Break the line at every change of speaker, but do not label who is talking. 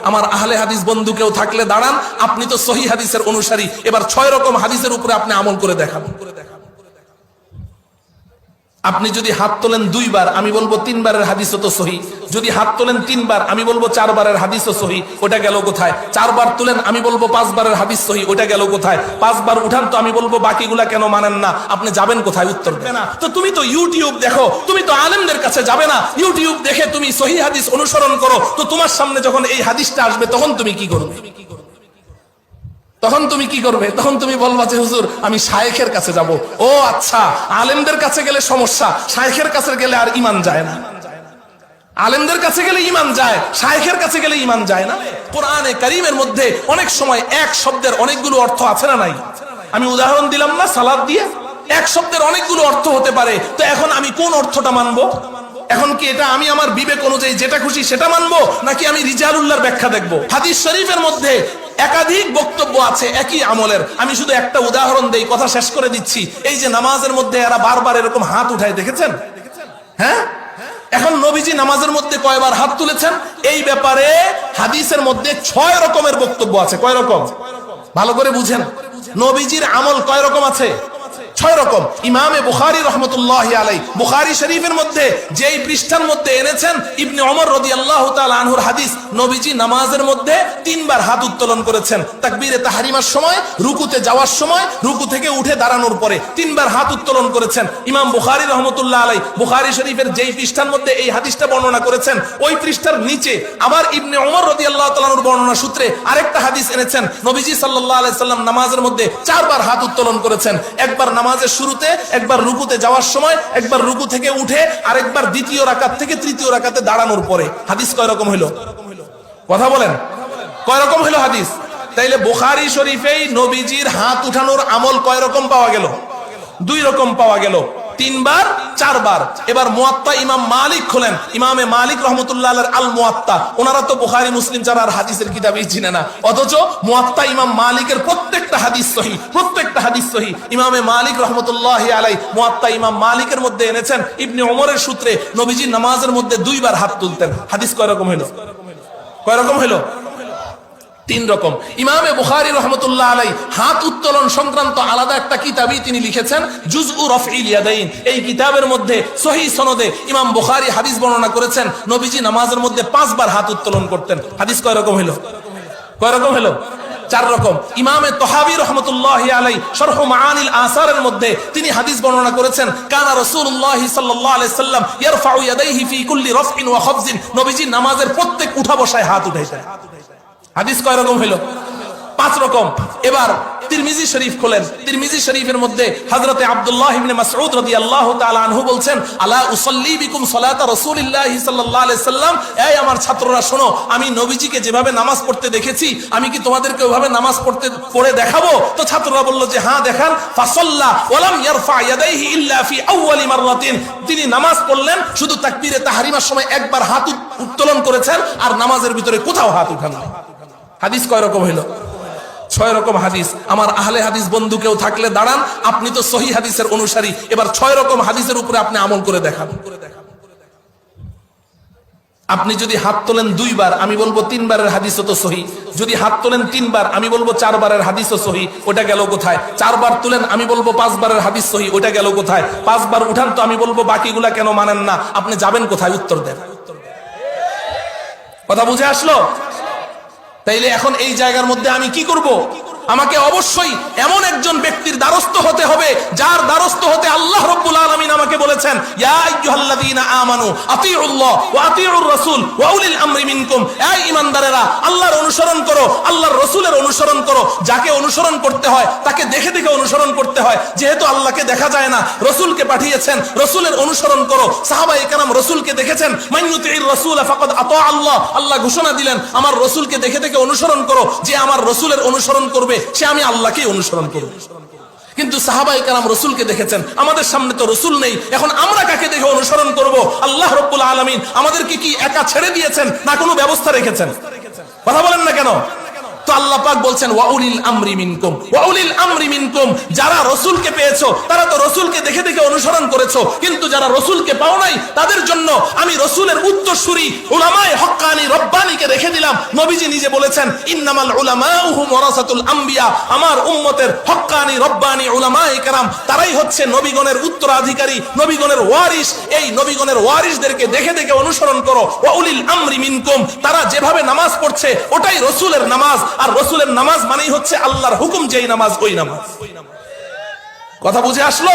আমার আহলে হাদিস বন্ধু কেউ থাকলে দাঁড়ান, আপনি তো সহিহ হাদিসের অনুসারী, এবার 6 রকম হাদিসের উপরে আপনি আমল করে দেখাবেন। আপনি যদি হাত তোলেন 2 বার, আমি বলবো 3 বারের হাদিসও তো সহিহ। যদি হাত তোলেন 3 বার, আমি বলবো 4 বারের হাদিসও সহিহ। ওটা গেল কোথায়? 4 বার তুলেন, আমি বলবো 5 বারের হাদিস সহিহ। ওটা গেল কোথায়? 5 বার উঠান তো, আমি বলবো বাকিগুলা কেন মানেন না? আপনি যাবেন কোথায়? উত্তর দেন না। তো তুমি তো ইউটিউব দেখো, তুমি তো আলেমদের কাছে যাবে না। ইউটিউব দেখে তুমি সহিহ হাদিস অনুসরণ করো, তো তোমার সামনে যখন এই হাদিসটা আসবে তখন তুমি কি করবে? তখন তুমি কি করবে? তখন তুমি বলবা যে হুজুর আমি শায়েখের কাছে যাব। ও আচ্ছা, আলেমদের কাছে গেলে সমস্যা, শায়েখের কাছে গেলে আর ঈমান যায় না। আলেমদের কাছে গেলে ঈমান যায়, শায়েখের কাছে গেলে ঈমান যায় না। কোরআনে কারীমের মধ্যে অনেক সময় এক শব্দের অনেকগুলো অর্থ আছে না নাই? আমি উদাহরণ দিলাম না সালাত দিয়ে, এক শব্দের অনেকগুলো অর্থ হতে পারে। তো এখন আমি কোন অর্থটা মানবো? এখন কি এটা আমি আমার বিবেক অনুযায়ী যেটা খুশি সেটা মানবো, নাকি আমি রিজালুল্লাহর ব্যাখ্যা দেখবো? হাদিস শরীফের মধ্যে একাধিক বক্তব্য আছে একই আমলের। আমি শুধু একটা উদাহরণ দেই, কথা শেষ করে দিচ্ছি। এই যে নামাজের মধ্যে এরা বারবার এরকম হাত উঠায়, দেখেছেন? হ্যাঁ, এখন নবীজি নামাজের মধ্যে কয়বার হাত তুলেছেন এই ব্যাপারে হাদিসের মধ্যে 6 রকমের বক্তব্য আছে। কয় রকম? ভালো করে বুঝেন, নবীজির আমল কয় রকম আছে? 6 রকম। ইমামে বুখারী রাহমাতুল্লাহি আলাইহি বুখারী শরীফের মধ্যে যেই পৃষ্ঠার মধ্যে এনেছেন ইবনে ওমর রাদিয়াল্লাহু তাআলা আনহুর হাদিস, নবীজি নামাজের মধ্যে 3 বার হাত উত্তোলন করেছেন। তাকবীরে তাহরিমার সময়, রুকুতে যাওয়ার সময়, রুকু থেকে উঠে দাঁড়ানোর পরে 3 বার হাত উত্তোলন করেছেন। ইমাম বুখারী রাহমাতুল্লাহি আলাইহি বুখারী শরীফের যেই পৃষ্ঠার মধ্যে এই হাদিসটা বর্ণনা করেছেন, ওই পৃষ্ঠার নিচে আবার ইবনে ওমর রাদিয়াল্লাহু তাআলা আনহুর বর্ণনা সূত্রে আরেকটা হাদিস এনেছেন। নবীজি সাল্লাল্লাহু আলাইহি সাল্লাম নামাজের মধ্যে 4 বার হাত উত্তোলন করেছেন। একবার নামাজের শুরুতে, একবার রুকুতে যাওয়ার সময়, একবার রুকু থেকে উঠে, আরেকবার দ্বিতীয় রাকাত থেকে তৃতীয় রাকাতে দাঁড়ানোর পরে। হাদিস কয় রকম হলো? কথা বলেন, কয় রকম হলো হাদিস? তাইলে বুখারী শরীফেই নবীজির হাত উঠানোর আমল কয় রকম পাওয়া গেল? 2 রকম পাওয়া গেল, 3 বার 4 বার। এবার মুয়াত্তা ইমাম মালিক খোলেন, ইমামে মালিক রাহমাতুল্লাহ আলাইহির আল মুয়াত্তা। ওনারা তো বুখারী মুসলিম ছাড়া আর হাদিসের কিতাবই চিনে না, অথচ মুয়াত্তা ইমাম মালিকের প্রত্যেকটা হাদিস সহিহ, প্রত্যেকটা হাদিস সহিহ। ইমামে মালিক রাহমাতুল্লাহি আলাইহি মুয়াত্তা ইমাম মালিকের মধ্যে এনেছেন ইবনে ওমরের সূত্রে নবীজি নামাজের মধ্যে 2 বার হাত তুলতেন। হাদিস কয় রকম হলো? কয় রকম হলো? 3 রকম। ইমামে বুখারী রাহমাতুল্লাহ আলাইহি হাত উত্তোলন সংক্রান্ত আলাদা একটা কিতাবই তিনি লিখেছেন, জুজউ রাফইল ইয়াদাইন। এই কিতাবের মধ্যে সহিহ সনদে ইমাম বুখারী হাদিস বর্ণনা করেছেন নবীজি নামাজের মধ্যে 5 বার হাত উত্তোলন করতেন। হাদিস কয় রকম হলো? কয় রকম হলো? 4 রকম। ইমামে তাহাবী রাহমাতুল্লাহি আলাইহি শরহ মাআনিল আসারের মধ্যে তিনি হাদিস বর্ণনা করেছেন, কানা রাসূলুল্লাহ সাল্লাল্লাহু আলাইহি সাল্লাম ইয়ারফাউ ইয়াদাইহি ফি কুল্লি রাফইন ওয়া খাফজিন। নবীজি নামাজের প্রত্যেক উঠা বসায় হাত উঠাইতেন। হাদিস কয় রকম হলো? 5 রকম। এবার তিরমিজি শরীফ খোলেন, তিরমিজি শরীফের মধ্যে হযরতে আব্দুল্লাহ ইবনে মাসউদ রাদিয়াল্লাহু তাআলা আনহু বলছেন, আলা উসাল্লি বিকুম সালাতা রাসূলিল্লাহি সাল্লাল্লাহু আলাইহি সাল্লাম। এই আমার ছাত্ররা শোনো, আমি নবীজিকে যেভাবে নামাজ পড়তে দেখেছি, আমি কি তোমাদেরকে ওইভাবে নামাজ পড়ে দেখাবো? তো ছাত্ররা বলল যে হ্যাঁ দেখান। ফাসাল্লা ওয়া লাম ইয়ারফা ইয়াদাইহি ইল্লা ফি আউয়ালি মাররাতিন। তিনি নামাজ পড়লেন, শুধু তাকবীরে তাহরিমার সময় একবার হাত উত্তোলন করেছেন, আর নামাজের ভিতরে কোথাও হাত উঠান নাই। হাদিস কয় রকম হলো? 6 রকম হাদিস। আমার আহলে হাদিস বন্ধু কেউ থাকলে দাঁড়ান, আপনি তো সহিহ হাদিসের অনুসারী, এবার 6 রকম হাদিসের উপরে আপনি আমল করে দেখাবেন। আপনি যদি হাত তোলেন 2 বার, আমি বলবো 3 বারের হাদিসও তো সহিহ। যদি হাত তোলেন 3 বার, আমি বলবো 4 বারের হাদিসও সহিহ। ওটা গেল কোথায়? 4 বার তুলেন, আমি বলবো 5 বারের হাদিস সহিহ। ওটা গেল কোথায়? 5 বার উঠান তো, আমি বলবো বাকিগুলা কেন মানেন না? আপনি যাবেন কোথায়? উত্তর দেন। কথা বুঝে আসলো? তাইলে এখন এই জায়গার মধ্যে আমি কি করব? আমাকে অবশ্যই এমন একজন ব্যক্তির দ্বারস্থ হতে হবে, যার দ্বারস্থ হতে আল্লাহ রাব্বুল আলামিন আমাকে বলেছেন, ইয়া আইয়ুহাল্লাযীনা আমানু আতিউল্লাহ ওয়া আতিউর রাসূল ওয়া উলিল আমরি মিনকুম। এই ঈমানদারেরা, আল্লাহর অনুসরণ করো, আল্লাহর রাসূলের অনুসরণ করো। যাকে অনুসরণ করতে হয় তাকে দেখে দেখে অনুসরণ করতে হয়। যেহেতু আল্লাহকে দেখা যায় না, রাসূলকে পাঠিয়েছেন, রাসূলের অনুসরণ করো। সাহাবায়ে কেরাম রাসূলকে দেখেছেন, মান ইউতিইর রাসূলা ফাকাদ আতা আল্লাহ। আল্লাহ ঘোষণা দিলেন, আমার রাসূলকে দেখে দেখে অনুসরণ করো। যে আমার রাসূলের অনুসরণ করবে সে আমি আল্লাহকেই অনুসরণ করব। কিন্তু সাহাবায়ে কেরাম রাসূলকে দেখেছেন, আমাদের সামনে তো রাসূল নেই, এখন আমরা কাকে দেখে অনুসরণ করব? আল্লাহ রাব্বুল আলামিন আমাদেরকে কি একা ছেড়ে দিয়েছেন, না কোনো ব্যবস্থা রেখেছেন? কথা বলেন না কেন? তো আল্লাহ পাক বলছেন ওয়াউলিল আমরি মিনকুম, ওয়াউলিল আমরি মিনকুম, যারা রাসূলকে পেয়েছো তারা তো রাসূলকে দেখে দেখে অনুসরণ করেছো, কিন্তু যারা রাসূলকে পাও নাই তাদের জন্য আমি রাসূলের উত্তরসূরি উলামায়ে হক্কানি রব্বানিকে রেখে দিলাম। নবীজি নিজে বলেছেন ইন্নামাল উলামাউ হুম ওয়ারাসাতুল আম্বিয়া, আমার উম্মতের হক্কানি রব্বানি উলামায়ে কেরাম তারাই হচ্ছে নবীগণের উত্তরাধিকারী, নবীগণের ওয়ারিস। এই নবীগণের ওয়ারিসদেরকে দেখে দেখে অনুসরণ করো। ওয়াউলিল আমরি মিনকুম, তারা যেভাবে নামাজ পড়ছে ওটাই রাসূলের নামাজ, আর রাসূলের নামাজ মানেই হচ্ছে আল্লাহর হুকুম যেই নামাজ ওই নামাজ। কথা বুঝে আসলো?